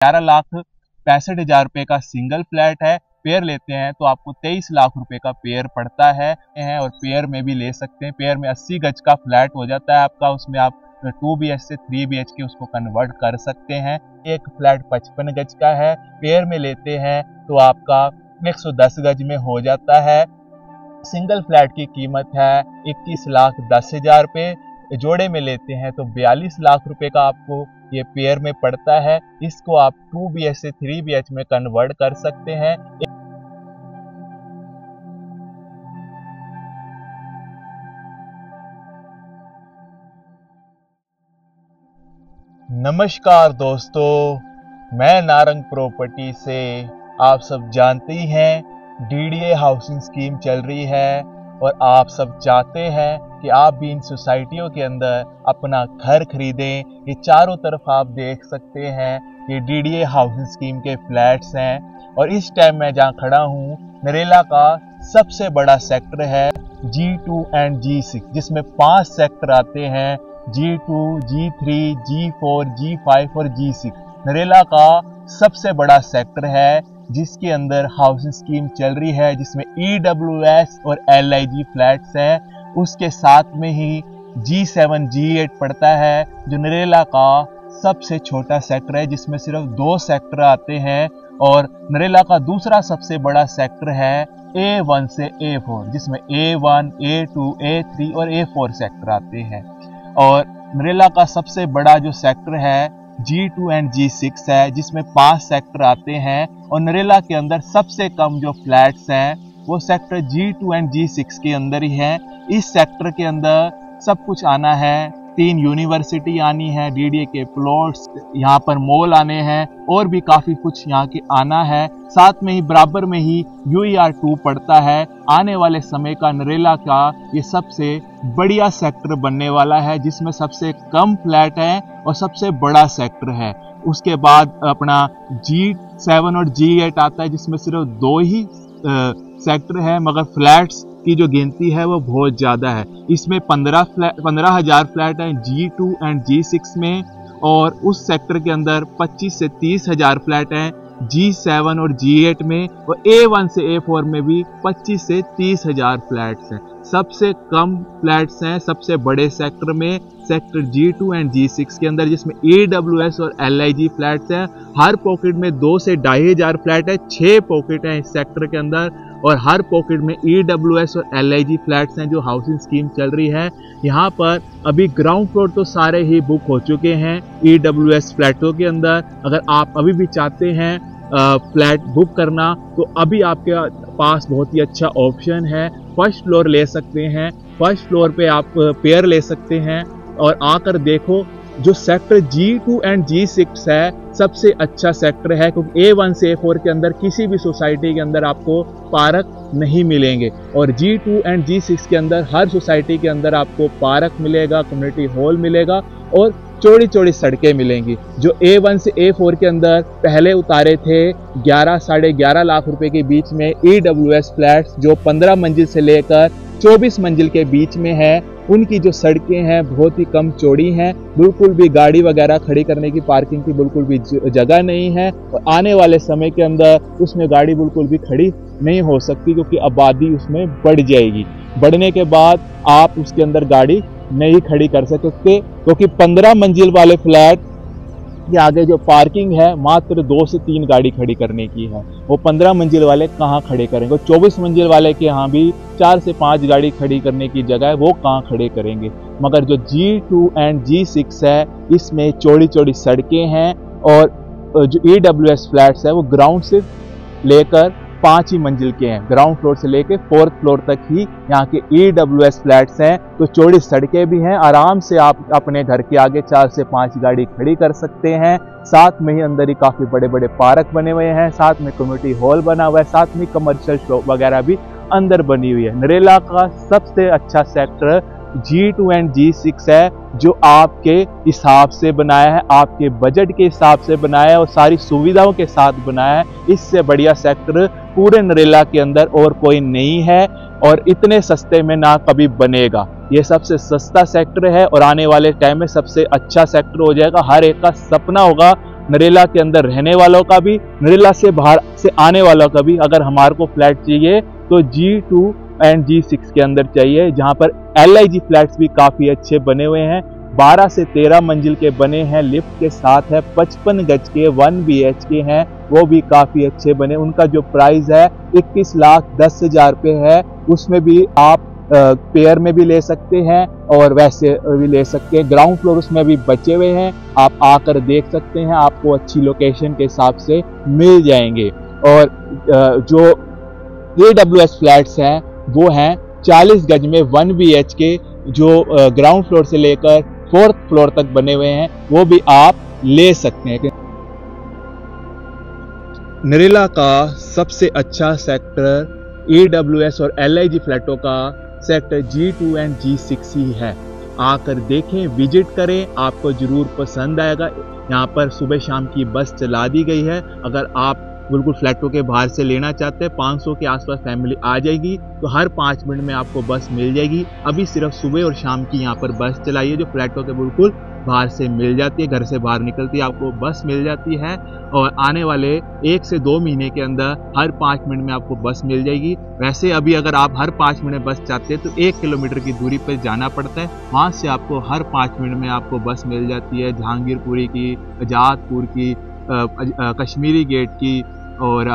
11,65,000 रुपए का single flat है। पेयर लेते हैं तो आपको 23 लाख रुपए का पेयर पड़ता है और पेयर में भी ले सकते हैं। पेयर में 80 गज का फ्लैट हो जाता है आपका, उसमें आप 2 BH से 3 BH उसको कन्वर्ट कर सकते हैं। एक फ्लैट 55 गज का है, पेयर में लेते हैं तो आपका 110 गज में हो जाता है। सिंगल फ्लैट की कीमत है 21,10,000 रुपए, जोड़े में लेते हैं तो 42 लाख रुपए का आपको ये पेयर में पड़ता है। इसको आप 2 BH से 3 BH में कन्वर्ट कर सकते हैं। नमस्कार दोस्तों, मैं नारंग प्रॉपर्टी से। आप सब जानते ही हैं DDA हाउसिंग स्कीम चल रही है और आप सब चाहते हैं कि आप भी इन सोसाइटियों के अंदर अपना घर खरीदें। ये चारों तरफ आप देख सकते हैं ये DDA हाउसिंग स्कीम के फ्लैट्स हैं और इस टाइम मैं जहाँ खड़ा हूँ नरेला का सबसे बड़ा सेक्टर है G2 एंड G6, जिसमें 5 सेक्टर आते हैं G2, G3, G4, G5 और G6। नरेला का सबसे बड़ा सेक्टर है जिसके अंदर हाउसिंग स्कीम चल रही है, जिसमें EWS और LIG फ्लैट्स हैं। उसके साथ में ही G7, G8 पड़ता है जो नरेला का सबसे छोटा सेक्टर है, जिसमें सिर्फ 2 सेक्टर आते हैं। और नरेला का दूसरा सबसे बड़ा सेक्टर है A1 से A4, जिसमें A1, A2, A3 और A4 सेक्टर आते हैं। और नरेला का सबसे बड़ा जो सेक्टर है G2 एंड G6 है, जिसमें 5 सेक्टर आते हैं। और नरेला के अंदर सबसे कम जो फ्लैट्स हैं वो सेक्टर G2 एंड G6 के अंदर ही है। इस सेक्टर के अंदर सब कुछ आना है, 3 यूनिवर्सिटी आनी है, DDA के प्लॉट्स, यहाँ पर मॉल आने हैं और भी काफ़ी कुछ यहाँ के आना है। साथ में ही बराबर में ही UER2 पड़ता है। आने वाले समय का नरेला का ये सबसे बढ़िया सेक्टर बनने वाला है, जिसमें सबसे कम फ्लैट है और सबसे बड़ा सेक्टर है। उसके बाद अपना G7 और G8 आता है, जिसमें सिर्फ 2 ही सेक्टर है, मगर फ्लैट्स की जो गिनती है वो बहुत ज़्यादा है। इसमें 15,000 फ्लैट हैं G2 एंड G6 में, और उस सेक्टर के अंदर 25 से 30,000 फ्लैट हैं G7 और G8 में, और A1 से A4 में भी 25 से 30,000 फ्लैट्स हैं। सबसे कम फ्लैट्स हैं सबसे बड़े सेक्टर में, सेक्टर G2 एंड G6 के अंदर, जिसमें EWS और LIG फ्लैट्स हैं। हर पॉकेट में 2 से 2,500 फ्लैट है, 6 पॉकेट हैं इस सेक्टर के अंदर, और हर पॉकेट में EWS और LIG फ्लैट्स हैं जो हाउसिंग स्कीम चल रही है। यहाँ पर अभी ग्राउंड फ्लोर तो सारे ही बुक हो चुके हैं EWS फ्लैटों के अंदर। अगर आप अभी भी चाहते हैं फ्लैट बुक करना तो अभी आपके पास बहुत ही अच्छा ऑप्शन है। फर्स्ट फ्लोर ले सकते हैं, फर्स्ट फ्लोर पे आप पेयर ले सकते हैं। और आकर देखो, जो सेक्टर G2 एंड G6 है सबसे अच्छा सेक्टर है, क्योंकि A1 से A4 के अंदर किसी भी सोसाइटी के अंदर आपको पार्क नहीं मिलेंगे, और G2 एंड G6 के अंदर हर सोसाइटी के अंदर आपको पार्क मिलेगा, कम्युनिटी हॉल मिलेगा और चौड़ी चौड़ी सड़कें मिलेंगी। जो A1 से A4 के अंदर पहले उतारे थे 11 साढ़े 11 लाख रुपए के बीच में EWS फ्लैट्स, जो 15 मंजिल से लेकर 24 मंजिल के बीच में है, उनकी जो सड़कें हैं बहुत ही कम चौड़ी हैं, बिल्कुल भी गाड़ी वगैरह खड़ी करने की, पार्किंग की बिल्कुल भी जगह नहीं है। और आने वाले समय के अंदर उसमें गाड़ी बिल्कुल भी खड़ी नहीं हो सकती, क्योंकि आबादी उसमें बढ़ जाएगी। बढ़ने के बाद आप उसके अंदर गाड़ी नहीं खड़ी कर सकते, क्योंकि 15 मंजिल वाले फ्लैट के आगे जो पार्किंग है मात्र 2 से 3 गाड़ी खड़ी करने की है। वो 15 मंजिल वाले कहाँ खड़े करेंगे? 24 मंजिल वाले के यहाँ भी 4 से 5 गाड़ी खड़ी करने की जगह है, वो कहाँ खड़े करेंगे? मगर जो G2 एंड G6 है इसमें चौड़ी चौड़ी सड़कें हैं, और जो EWS फ्लैट्स है वो ग्राउंड से लेकर 5 ही मंजिल के हैं, ग्राउंड फ्लोर से लेकर 4th फ्लोर तक ही यहाँ के EWS फ्लैट्स हैं। तो चौड़ी सड़कें भी हैं, आराम से आप अपने घर के आगे 4 से 5 गाड़ी खड़ी कर सकते हैं। साथ में ही अंदर ही काफ़ी बड़े बड़े पार्क बने हुए हैं, साथ में कम्युनिटी हॉल बना हुआ है, साथ में कमर्शियल शॉप वगैरह भी अंदर बनी हुई है। नरेला का सबसे अच्छा सेक्टर G2 एंड G6 है, जो आपके हिसाब से बनाया है, आपके बजट के हिसाब से बनाया है और सारी सुविधाओं के साथ बनाया है। इससे बढ़िया सेक्टर पूरे नरेला के अंदर और कोई नहीं है, और इतने सस्ते में ना कभी बनेगा। ये सबसे सस्ता सेक्टर है और आने वाले टाइम में सबसे अच्छा सेक्टर हो जाएगा। हर एक का सपना होगा नरेला के अंदर रहने वालों का भी, नरेला से बाहर से आने वालों का भी। अगर हमारे को फ्लैट चाहिए तो G2 एंड G6 के अंदर चाहिए, जहां पर LIG फ्लैट्स भी काफी अच्छे बने हुए हैं। 12 से 13 मंजिल के बने हैं, लिफ्ट के साथ है, 55 गज के 1 BHK हैं, वो भी काफी अच्छे बने। उनका जो प्राइस है 21,10,000 रुपये है। उसमें भी आप पेयर में भी ले सकते हैं और वैसे भी ले सकते हैं। ग्राउंड फ्लोर उसमें भी बचे हुए हैं, आप आकर देख सकते हैं, आपको अच्छी लोकेशन के हिसाब से मिल जाएंगे। और जो AWS फ्लैट्स हैं वो हैं 40 गज में 1 BHK, जो ग्राउंड फ्लोर से लेकर 4th फ्लोर तक बने हुए हैं, वो भी आप ले सकते हैं। नरेला का सबसे अच्छा सेक्टर AWS और LIG फ्लैटों का सेक्टर G2 एंड G6 ही है। आकर देखें, विजिट करें, आपको जरूर पसंद आएगा। यहाँ पर सुबह शाम की बस चला दी गई है। अगर आप बिल्कुल फ्लैटों के बाहर से लेना चाहते हैं, 500 के आसपास फैमिली आ जाएगी, तो हर 5 मिनट में आपको बस मिल जाएगी। अभी सिर्फ सुबह और शाम की यहाँ पर बस चलाई है, जो फ्लैटों के बिल्कुल बाहर से मिल जाती है, घर से बाहर निकलती है, आपको बस मिल जाती है। और आने वाले 1 से 2 महीने के अंदर हर 5 मिनट में आपको बस मिल जाएगी। वैसे अभी अगर आप हर 5 मिनट में बस चाहते हैं तो 1 किलोमीटर की दूरी पर जाना पड़ता है, वहाँ से आपको हर 5 मिनट में आपको बस मिल जाती है। जहांगीरपुरी की, आजादपुर की, कश्मीरी गेट की और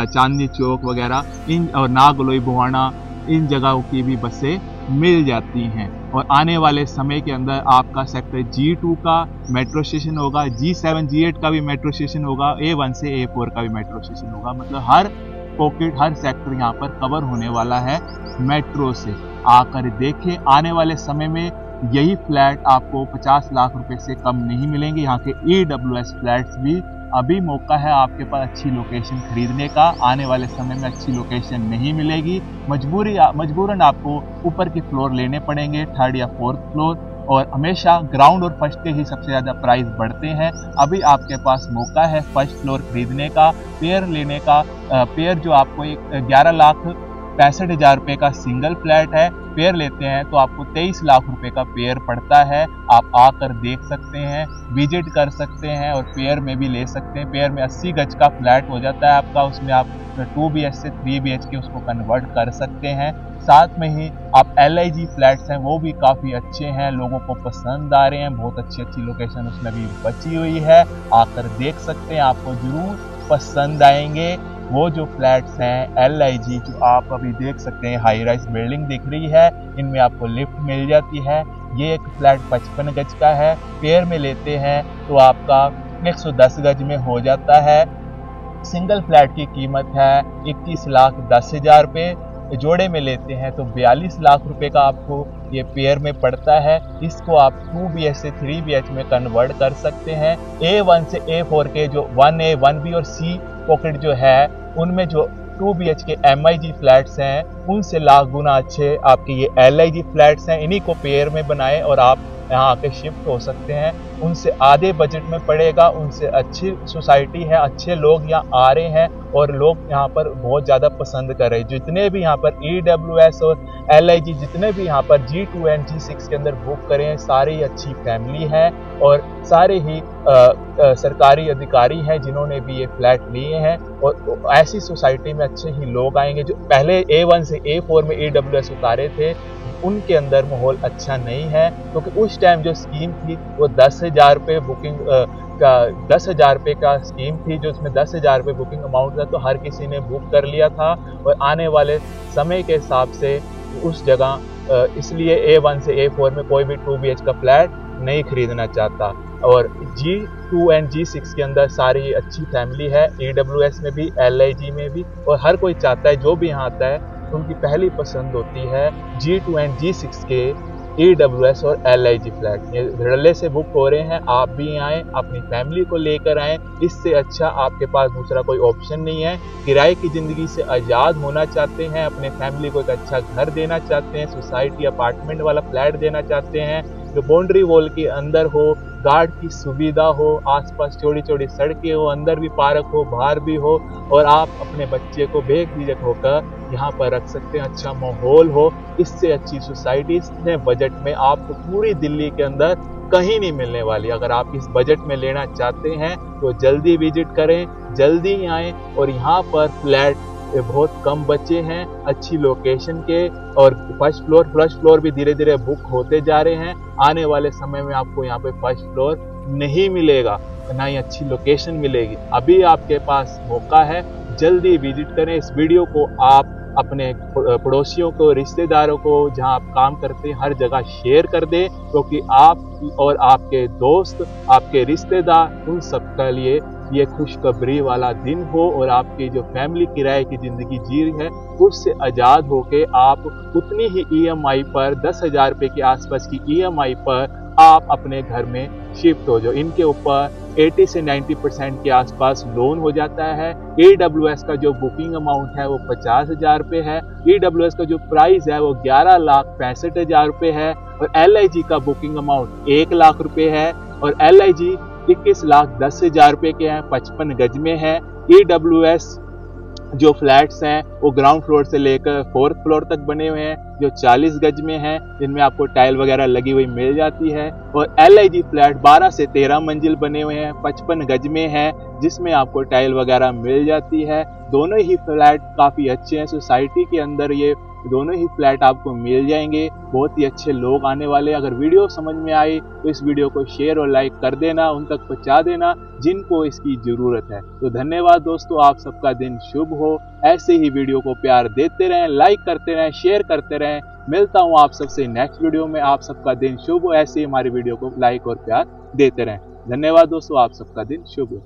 चांदनी चौक वगैरह, इन और नागलोई बुहाना, इन जगहों की भी बसें मिल जाती हैं। और आने वाले समय के अंदर आपका सेक्टर G2 का मेट्रो स्टेशन होगा, G7 G8 का भी मेट्रो स्टेशन होगा, A1 से A4 का भी मेट्रो स्टेशन होगा। मतलब हर पॉकेट, हर सेक्टर यहाँ पर कवर होने वाला है मेट्रो से। आकर देखें, आने वाले समय में यही फ्लैट आपको 50 लाख रुपए से कम नहीं मिलेंगे। यहाँ के AWS फ्लैट्स भी अभी मौका है आपके पास अच्छी लोकेशन खरीदने का। आने वाले समय में अच्छी लोकेशन नहीं मिलेगी, मजबूरन आपको ऊपर के फ्लोर लेने पड़ेंगे, 3rd या 4th फ्लोर। और हमेशा ग्राउंड और फर्स्ट के ही सबसे ज़्यादा प्राइस बढ़ते हैं। अभी आपके पास मौका है फर्स्ट फ्लोर खरीदने का, पेयर लेने का। पेयर जो आपको 11,65,000 रुपये का सिंगल फ्लैट है, पेयर लेते हैं तो आपको 23 लाख रुपए का पेयर पड़ता है। आप आकर देख सकते हैं, विजिट कर सकते हैं और पेयर में भी ले सकते हैं। पेयर में 80 गज का फ्लैट हो जाता है आपका, उसमें आप 2 BH से 3 BHK उसको कन्वर्ट कर सकते हैं। साथ में ही आप LIG फ्लैट्स हैं वो भी काफ़ी अच्छे हैं, लोगों को पसंद आ रहे हैं, बहुत अच्छी लोकेशन उसमें भी बची हुई है। आकर देख सकते हैं, आपको जरूर पसंद आएंगे। वो जो फ्लैट्स हैं LIG, जो आप अभी देख सकते हैं, हाई राइज बिल्डिंग दिख रही है, इनमें आपको लिफ्ट मिल जाती है। ये एक फ्लैट 55 गज का है, पेयर में लेते हैं तो आपका 110 गज में हो जाता है। सिंगल फ्लैट की कीमत है 21,10,000 रुपये, जोड़े में लेते हैं तो 42 लाख रुपए का आपको ये पेयर में पड़ता है। इसको आप 2 BH से 3 BH में कन्वर्ट कर सकते हैं। A1 से A4 के जो 1A, 1B और C पॉकेट जो है, उनमें जो 2 BH के MIG फ्लैट्स हैं उनसे लाख गुना अच्छे आपके ये LIG फ्लैट्स हैं। इन्हीं को पेयर में बनाएं और आप यहाँ आके शिफ्ट हो सकते हैं। उनसे आधे बजट में पड़ेगा, उनसे अच्छी सोसाइटी है, अच्छे लोग यहाँ आ रहे हैं और लोग यहाँ पर बहुत ज़्यादा पसंद कर रहे हैं। जितने भी यहाँ पर AWS और LIG, जितने भी यहाँ पर G2 एंड G6 के अंदर बुक करें हैं, सारी अच्छी फैमिली है और सारे ही सरकारी अधिकारी हैं जिन्होंने भी ये फ्लैट लिए हैं। और ऐसी सोसाइटी में अच्छे ही लोग आएंगे। जो पहले A1 से A4 में AWS उतारे थे, उनके अंदर माहौल अच्छा नहीं है, क्योंकि उस टाइम जो स्कीम थी वो 10,000 रुपये बुकिंग का 10,000 रुपये का स्कीम थी, जो उसमें 10,000 रुपये बुकिंग अमाउंट था, तो हर किसी ने बुक कर लिया था। और आने वाले समय के हिसाब से उस जगह इसलिए A1 से A4 में कोई भी 2 BH का फ्लैट नहीं खरीदना चाहता। और G2 एंड G6 के अंदर सारी अच्छी फैमिली है, AWS में भी, LIG में भी, और हर कोई चाहता है, जो भी यहाँ आता है उनकी पहली पसंद होती है G2 एंड G6 के AWS और LIG फ्लैट। ये धड़ल्ले से बुक हो रहे हैं, आप भी आएँ, अपनी फैमिली को लेकर आएँ। इससे अच्छा आपके पास दूसरा कोई ऑप्शन नहीं है। किराए की ज़िंदगी से आज़ाद होना चाहते हैं, अपने फैमिली को एक अच्छा घर देना चाहते हैं, सोसाइटी अपार्टमेंट वाला फ्लैट देना चाहते हैं जो बाउंड्री वॉल के अंदर हो, गार्ड की सुविधा हो, आसपास चौड़ी चौड़ी सड़कें हो, अंदर भी पार्क हो, बाहर भी हो, और आप अपने बच्चे को बेझिझक होकर यहाँ पर रख सकते हैं। अच्छा माहौल हो, इससे अच्छी सोसाइटी इतने बजट में आपको पूरी दिल्ली के अंदर कहीं नहीं मिलने वाली। अगर आप इस बजट में लेना चाहते हैं तो जल्दी विजिट करें, जल्दी आएँ। और यहाँ पर फ्लैट बहुत कम बचे हैं अच्छी लोकेशन के, और फर्स्ट फ्लोर भी धीरे धीरे बुक होते जा रहे हैं। आने वाले समय में आपको यहाँ पे फर्स्ट फ्लोर नहीं मिलेगा, ना ही अच्छी लोकेशन मिलेगी। अभी आपके पास मौका है, जल्दी विजिट करें। इस वीडियो को आप अपने पड़ोसियों को, रिश्तेदारों को, जहां आप काम करते हैं हर जगह शेयर कर दें, क्योंकि आप और आपके दोस्त, आपके रिश्तेदार, उन सबके लिए ये खुशखबरी वाला दिन हो, और आपकी जो फैमिली किराए की जिंदगी जी रही है उससे आज़ाद होके आप उतनी ही EMI पर 10,000 रुपये के आसपास की EMI पर आप अपने घर में शिफ्ट हो जाओ। इनके ऊपर 80 से 90% के आसपास लोन हो जाता है। EWS का जो बुकिंग अमाउंट है वो 50,000 रुपये है। EWS का जो प्राइस है वो 11,65,000 रुपये है। और LIG का बुकिंग अमाउंट 1 लाख रुपये है, और LIG 21,10,000 रुपये के हैं, 55 गज में है। EWS जो फ्लैट्स हैं वो ग्राउंड फ्लोर से लेकर 4th फ्लोर तक बने हुए हैं, जो 40 गज में हैं, जिनमें आपको टाइल वगैरह लगी हुई मिल जाती है। और LIG फ्लैट 12 से 13 मंजिल बने हुए हैं, 55 गज में है, जिसमें आपको टाइल वगैरह मिल जाती है। दोनों ही फ्लैट काफ़ी अच्छे हैं, सोसाइटी के अंदर ये दोनों ही फ्लैट आपको मिल जाएंगे। बहुत ही अच्छे लोग आने वाले। अगर वीडियो समझ में आई तो इस वीडियो को शेयर और लाइक कर देना, उन तक पहुंचा देना जिनको इसकी ज़रूरत है। तो धन्यवाद दोस्तों, आप सबका दिन शुभ हो। ऐसे ही वीडियो को प्यार देते रहें, लाइक करते रहें, शेयर करते रहें। मिलता हूँ आप सबसे नेक्स्ट वीडियो में। आप सबका दिन शुभ हो। ऐसे ही हमारी वीडियो को लाइक और प्यार देते रहें। धन्यवाद दोस्तों, आप सबका दिन शुभ हो।